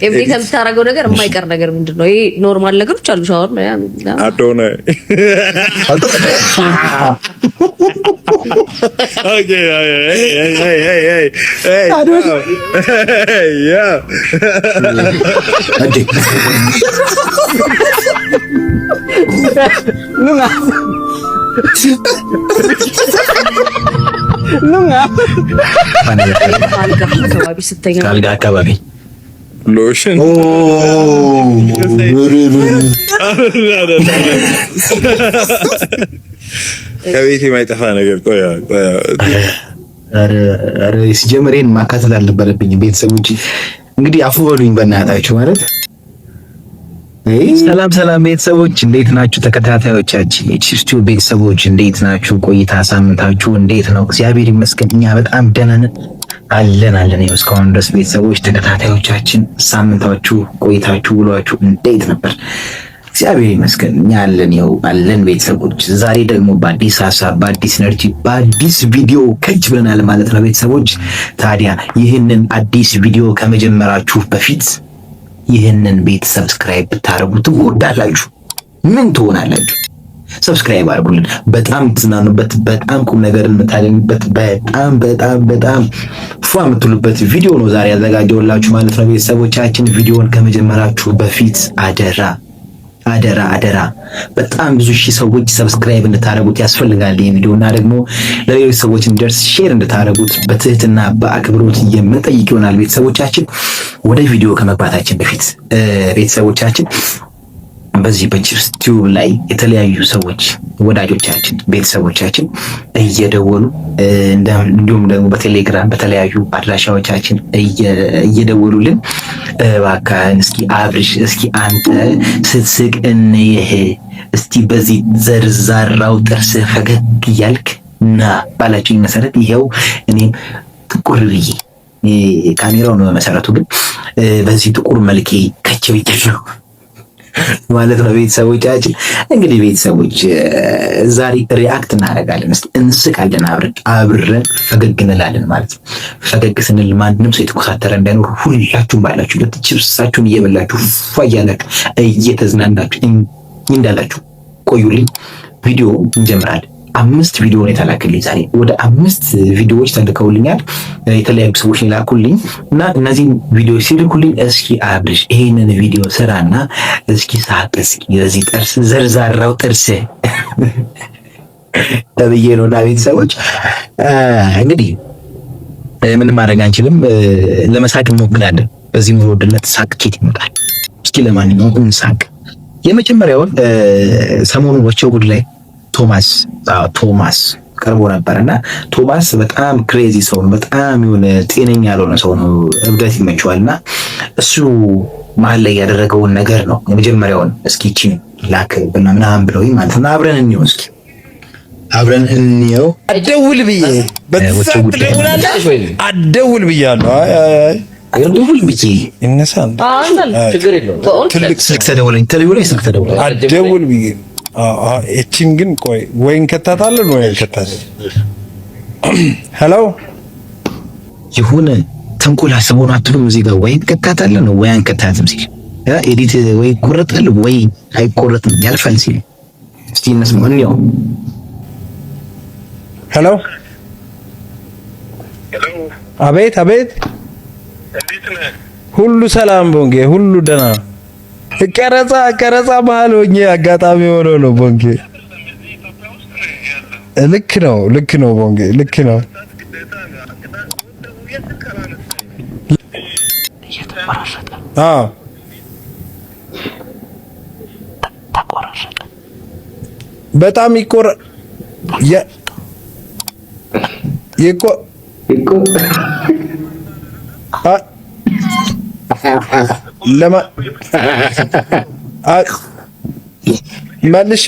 ኤቭሪ ከምታረገው ነገር የማይቀር ነገር ምንድነው? ይሄ ኖርማል ነገሮች አሉ። ሻወር አዶነ ኦኬ ካልጋ አካባቢ ሎሽን ከቤት የማይጠፋ ነገር ቆያ ሲጀምሬን ማካተል አልነበረብኝም። ቤተሰቦች እንግዲህ አፉ በሉኝ በእናታችሁ ማለት ሰላም ቤተሰቦች እንዴት ናችሁ? ተከታታዮቻችን የቺርስቲው ቤተሰቦች እንዴት ናችሁ? ቆይታ ሳምንታችሁ እንዴት ነው? እግዚአብሔር ይመስገን እኛ በጣም ደህና ነን አለን። እስካሁን ድረስ ቤተሰቦች ተከታታዮቻችን ሳምንታችሁ ቆይታችሁ ውሏችሁ እንዴት ነበር? እግዚአብሔር ይመስገን እኛ አለን ቤተሰቦች። ዛሬ ደግሞ በአዲስ ሀሳብ፣ በአዲስ ኤነርጂ፣ በአዲስ ቪዲዮ ከች ብለናል ማለት ነው ቤተሰቦች። ታዲያ ይህንን አዲስ ቪዲዮ ከመጀመራችሁ በፊት ይህንን ቤት ሰብስክራይብ ብታረጉ ትወዳላችሁ። ምን ትሆናላችሁ? ሰብስክራይብ አድርጉልን። በጣም ትዝናኑበት፣ በጣም ቁም ነገር የምታገኙበት፣ በጣም ፏ የምትሉበት ቪዲዮ ነው ዛሬ ያዘጋጀውላችሁ ማለት ነው ቤተሰቦቻችን። ቪዲዮውን ከመጀመራችሁ በፊት አደራ በጣም ብዙ ሺህ ሰዎች ሰብስክራይብ እንድታረጉት ያስፈልጋል ይሄ ቪዲዮ እና ደግሞ ለሌሎች ሰዎች እንዲደርስ ሼር እንድታረጉት በትህትና በአክብሮት የምንጠይቅ ይሆናል ቤተሰቦቻችን። ወደ ቪዲዮ ከመግባታችን በፊት ቤተሰቦቻችን በዚህ በቺርስቲው ላይ የተለያዩ ሰዎች ወዳጆቻችን፣ ቤተሰቦቻችን እየደወሉ እንዲሁም ደግሞ በቴሌግራም በተለያዩ አድራሻዎቻችን እየደወሉልን እባክህን እስኪ አብርሽ እስኪ አንተ ስትስቅ እንይህ እስቲ በዚህ ዘርዛራው ጥርስ ፈገግ እያልክ ና ባላችሁኝ መሰረት ይሄው እኔም ጥቁር ብዬ ካሜራው ነው መሰረቱ ግን በዚህ ጥቁር መልኬ ከቸው ይተሽው ማለት ነው ቤተሰቦቻችን። እንግዲህ ቤተሰቦች ዛሬ ሪአክት እናደርጋለን፣ እንስቃለን፣ አብረን ፈገግ እንላለን ማለት ነው። ፈገግ ስንል ማንንም ሰው የተኮሳተረ እንዳይኖር ሁላችሁም ባላችሁበት ቺፕሳችሁን እየበላችሁ ፏ እያላችሁ እየተዝናናችሁ እንዳላችሁ ቆዩልኝ። ቪዲዮ እንጀምራለን። 5 ቪዲዮ ነው የተላከልኝ ዛሬ። ወደ 5 ቪዲዮዎች ተልከውልኛል የተለያዩ ሰዎች ላኩልኝ እና እነዚህን ቪዲዮዎች ሲልኩልኝ እስኪ አብርሽ ይሄንን ቪዲዮ ስራና እስኪ ሳቅ እስኪ የዚህ ጥርስ ዘርዛራው ጥርስ ተብዬ ነውና ቤተሰቦች እንግዲህ ምንም ማድረግ አንችልም። ለመሳቅ እንሞክራለን። በዚህ ኑሮ ውድነት ሳቅ ኬት ይመጣል? እስኪ ለማንኛውም እንሳቅ። የመጀመሪያውን ሰሞኑን ወቸው ጉድ ላይ ቶማስ ቀርቦ ነበርና ቶማስ በጣም ክሬዚ ሰው ነው። በጣም የሆነ ጤነኛ ያልሆነ ሰው ነው። እብደት ይመቸዋልና እሱ መሀል ላይ ያደረገውን ነገር ነው የመጀመሪያውን እስኪ ቺን ላክ ምናምን ብለውኝ ማለት ነው። አብረን እንየው። አደውል ብያለሁ። አደውል ብዬ ይነሳል። ችግር የለውም። ትልቅ ስልክ ተደውለኝ አደውል ብዬ እቺን ግን ቆይ ወይ እንከታታለን ወይ እንከታታለን። ሄሎ ይሁን ተንኮል አስበውን አትሉም? እዚህ ጋር ወይ እንከታታለን ወይ አንከታትም ሲል ኤዲት ወይ ይቆረጣል ወይ አይቆረጥም ያልፋል ሲል እስቲ እንስማው ነው። ሄሎ አቤት እንዴት ነህ? ሁሉ ሰላም ቦንጌ፣ ሁሉ ደህና። ቀረጻ መሀል ሆኜ አጋጣሚ ሆኖ ነው ቦንጌ። ልክ ነው ቦንጌ፣ ልክ ነው። አዎ በጣም መልሼ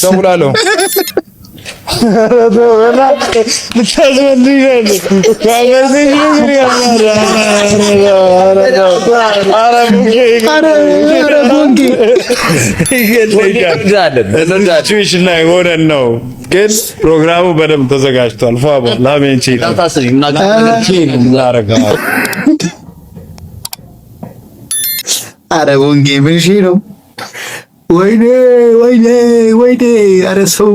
ደውላለሁ። ነው ግን ፕሮግራሙ በደንብ ተዘጋጅቷል። ፏ ላሜንቺ አረ ወንጌ ምን ሺ ነው? ወይኔ ወይኔ ወይኔ! አረ ሰው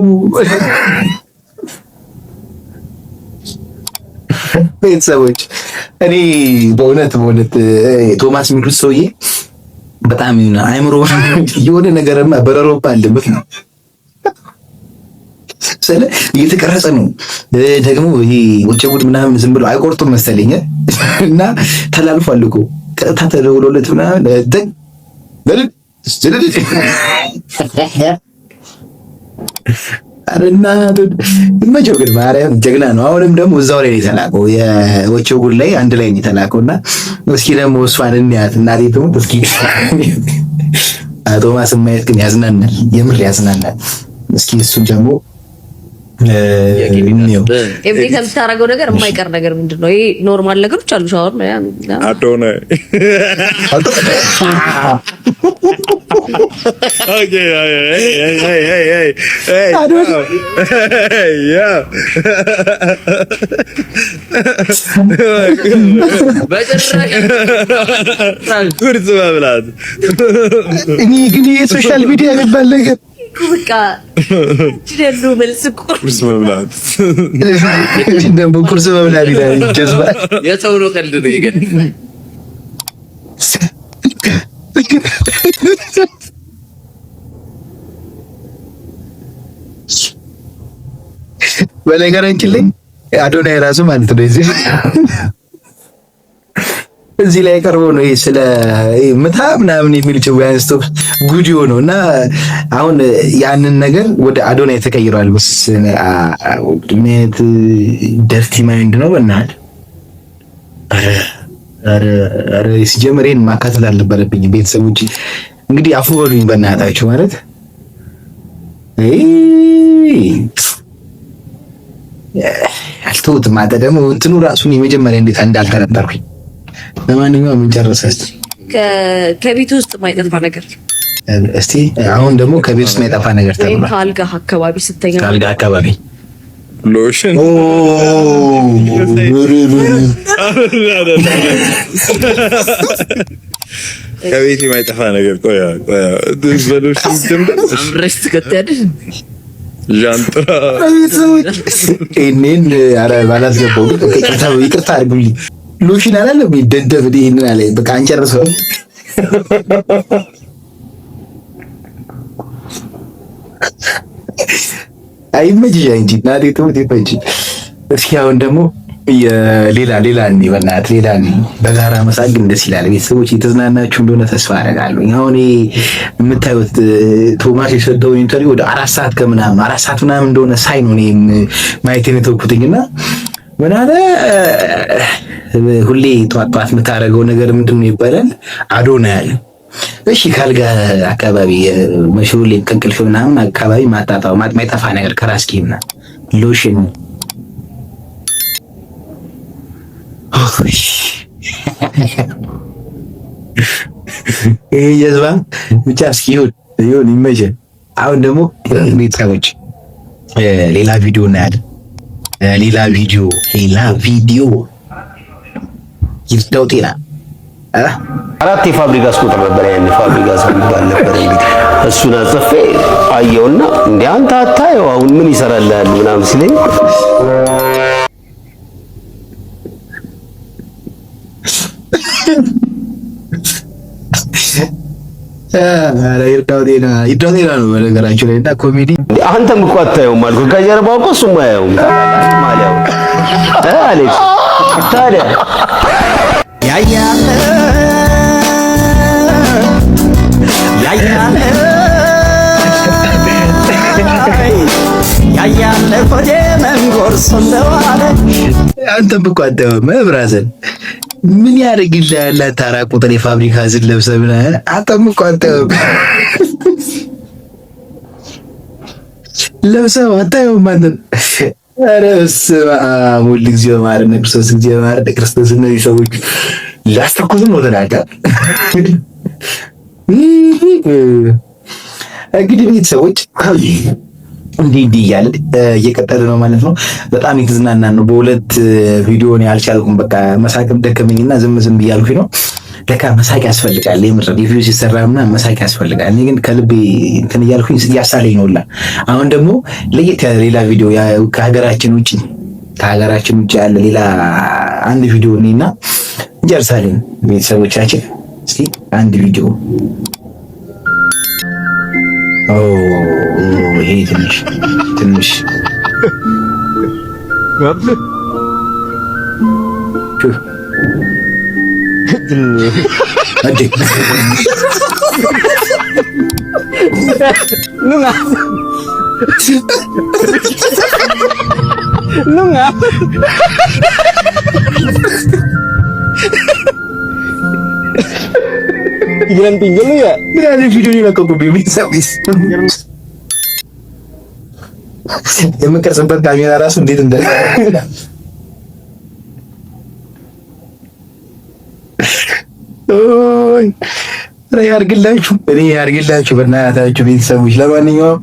ቤተሰቦች እኔ በእውነት ቶማስ የሚሉት ሰውዬ በጣም አይምሮ የሆነ ነገርማ በረሮባ አለበት ነው ስለ እየተቀረጸ ነው ደግሞ ይሄ ወጭ ጉድ ምናምን ዝም ብሎ አይቆርጡም መሰለኝ እና ተላልፏል እኮ ቀጥታ ተደውሎለት ምናምን አረና መቼው ግን ማርያም ጀግና ነው። አሁንም ደግሞ እዛው ላይ የተላከው የወጭው ጉድ ላይ አንድ ላይ የተላከውና እስኪ ደግሞ እሷን እንያት እናቴ ትሙት እስኪ ቶማስ ማየት ግን ያዝናናል፣ የምር ያዝናናል። እስኪ እሱን ደግሞ ኤቭሪ ከምታረገው ነገር የማይቀር ነገር ምንድነው? ይሄ ኖርማል ነገሮች አሉ። ሻወር አዶነ ኦኬ ኩርጽ መብላት እኔ ግን የሶሻል ሚዲያ የሚባል ነገር በቃ ጅደሉ መልስ ቁርስ መብላት ደግሞ ቁርስ መብላት ይላል። ጀዝባ የሰው ነው ቀልድ ነው ይገል በነገራችን ላይ አዶናይ ራሱ ማለት ነው እዚህ ላይ ቀርቦ ነው ስለ ምታ ምናምን የሚል ጭው ያንስቶ ጉድ ነው እና አሁን ያንን ነገር ወደ አዶናይ ተቀይሯል። ምት ደርቲ ማይንድ ነው በእናት አረ ሲጀምሬን ማካተት አልነበረብኝ። ቤተሰቦች እንግዲህ አፉ በሉኝ በእናታችሁ ማለት አልተውትም። ማታ ደግሞ እንትኑ ራሱን የመጀመሪያ እንዴት እንዳልተረጠርኩኝ። ለማንኛውም እንጨርሰስ። ከቤት ውስጥ ማይጠፋ ነገር እስቲ አሁን ደግሞ ከቤት ውስጥ ማይጠፋ ነገር ተብሏል። ከአልጋ አካባቢ ስተኛ ከአልጋ አካባቢ ሎሽን ከቤት የማይጠፋ ነገር ቆያ በሎሽን ጀምር አምረስት ከተያደ ጃንጥራ እኔን አረ ባላስገባው ይቅርታ አድርጉልኝ። ሎሽን አላለም ይደደብ ይሄንን አለ በቃ አንጨርሰው። አይመጅ እንጂ ናዴ ተውት ይፈጅ። እስኪ አሁን ደግሞ ሌላ እንዴ በእናትህ ሌላ እንዴ በጋራ መሳቅ ደስ ይላል። ቤተሰቦች የተዝናናችሁ እንደሆነ ተስፋ አደርጋለሁ። አሁን የምታዩት ቶማስ የሰጠው ኢንተርቪው ወደ 4 ሰዓት ከምናምን 4 ሰዓት ምናምን እንደሆነ ሳይ ነው እኔም ማየት የተውኩትኝና ምን አለ ሁሌ ጧት የምታደርገው ነገር ምንድን ነው ይባላል። አዶናይ አለ። እሺ ካልጋ አካባቢ መሽሩሌ ከእንቅልፍ ምናምን አካባቢ ማይጠፋ ነገር ከራስኪና ሎሽን ይሄ ጀዝባ ብቻ እስኪ ይሁን ይመቸን። አሁን ደግሞ ቤተሰቦች ሌላ ቪዲዮ እናያለን። ሌላ ቪዲዮ ይርዳው ጤና 4 የፋብሪካስ ቁጥር ነበር ያን ፋብሪካስ የሚባል ነበር። እንግዲህ እሱን አጽፌ አየውና እንዴ አንተ አታየው አሁን ምን ይሰራልሃል ምናምን ሲለኝ ይርዳው ጤና ነው በነገራችሁ ላይ እና ኮሜዲ አንተም እኮ አታየውም አልኩህ። ከጀርባው እኮ እሱም አያየውም ማሊያው አሌክስ ታዲያ ያያለ ኮዴ መንጎር ሰንደዋለ አንተም እኮ አታየውም ብራዘር ምን ያደርግልሃል? ታራ ቁጥር የፋብሪካ ዝን ለብሰህ ምናምን አንተም እኮ አታየውም። ለብሰው አታየውም ማንን? ኧረ በስመ አብ ወልድ እግዚኦ ማረነ ክርስቶስ እግዚኦ ማረነ ክርስቶስ። እነዚህ ሰዎች ላስተኩስም ነው ተናጋ። እንግዲህ ቤተሰቦች እንዲህ እያለ እየቀጠለ ነው ማለት ነው። በጣም የተዝናናን ነው። በሁለት ቪዲዮ ነው ያልቻልኩም። በቃ መሳቅም ደከመኝና ዝም ብያልኩኝ ነው። ለካ መሳቅ ያስፈልጋል። የምር ሪቪው ሲሰራና መሳቅ ያስፈልጋል። እኔ ግን ከልቤ እንትን እያልኩኝ እያሳለኝ ነውላ። አሁን ደግሞ ለየት ያለ ሌላ ቪዲዮ ከሀገራችን ውጭ ያለ ሌላ አንድ ቪዲዮ እኔና እንጨርሳለን ቤተሰቦቻችን። እስኪ አንድ ቪዲዮ ይሄ ትንሽ Pikiran tinggal lu ya? Ada videonya lah kok gue bisa. Emang sempat kamera langsung di tenda. ኦይ እኔ ያርግላችሁ በእናታችሁ ቤተሰቦች። ለማንኛውም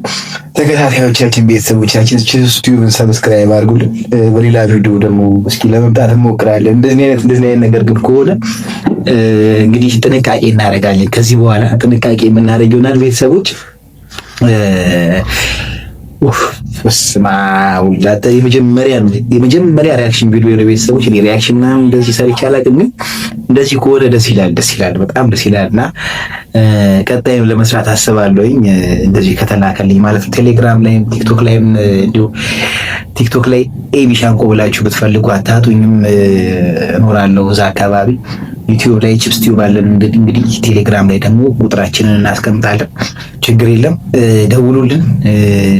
ተከታታዮቻችን ቤተሰቦቻችን ዩቲዩብን ሰብስክራይብ አድርጉልን። በሌላ ቪዲዮ ደግሞ እስኪ ለመምጣት እንሞክራለን። እንደዚህ አይነት ነገር ግን ከሆነ እንግዲህ ጥንቃቄ እናደርጋለን። ከዚህ በኋላ ጥንቃቄ የምናደርግ ይሆናል ቤተሰቦች። በስመ አብ ወላሂ የመጀመሪያ ሪያክሽን ቪዲዮ የቤተሰቦች እኔ ሪያክሽን ምናምን እንደዚህ ሰርቼ አላውቅም፣ ግን እንደዚህ ከሆነ ደስ ይላል፣ በጣም ደስ ይላል። እና ቀጣይም ለመስራት አስባለሁኝ እንደዚህ ከተላከልኝ ማለት ነው። ቴሌግራም ላይ ቲክቶክ ላይም እንዲሁ ቲክቶክ ላይ ኤቢ ሻንቆ ብላችሁ ብትፈልጉ አታጡኝም፣ እኖራለሁ እዛ አካባቢ። ዩቲዩብ ላይ ቺፕስ ቲዩብ አለን። እንግዲህ ቴሌግራም ላይ ደግሞ ቁጥራችንን እናስቀምጣለን። ችግር የለም፣ ደውሉልን፣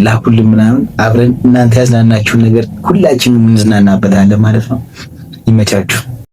ላኩልን ምናምን አብረን እናንተ ያዝናናችሁን ነገር ሁላችንም እንዝናናበታለን ማለት ነው። ይመቻችሁ።